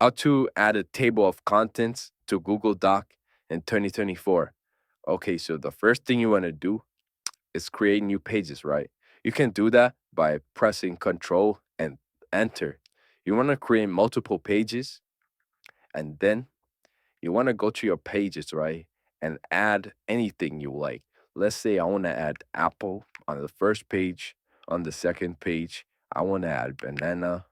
How to add a table of contents to Google Doc in 2024. Okay, so the first thing you want to do is create new pages, right? You can do that by pressing Control and Enter. You want to create multiple pages, and then you want to go to your pages, right? And add anything you like. Let's say I want to add apple on the first page. On the second page, I want to add banana.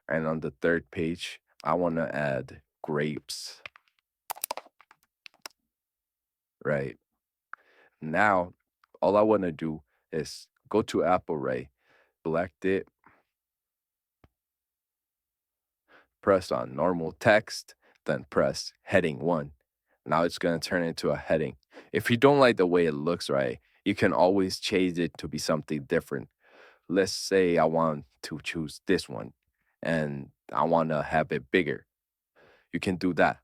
And on the third page, I want to add grapes, right? Now, all I want to do is go to Apple, right? Select it, press on normal text, then press heading one. Now it's going to turn into a heading. If you don't like the way it looks, right, you can always change it to be something different. Let's say I want to choose this one and I want to have it bigger. You can do that.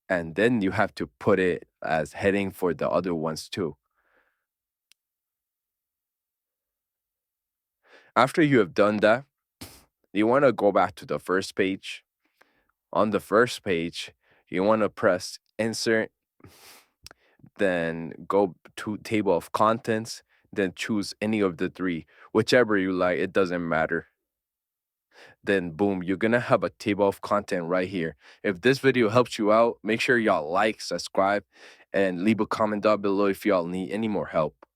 And then you have to put it as heading for the other ones too. After you have done that, you want to go back to the first page. On the first page, you want to press insert, then go to table of contents, then choose any of the three, whichever you like, it doesn't matter. Then boom, you're gonna have a table of content right here. If this video helps you out, make sure y'all like, subscribe, and leave a comment down below if y'all need any more help.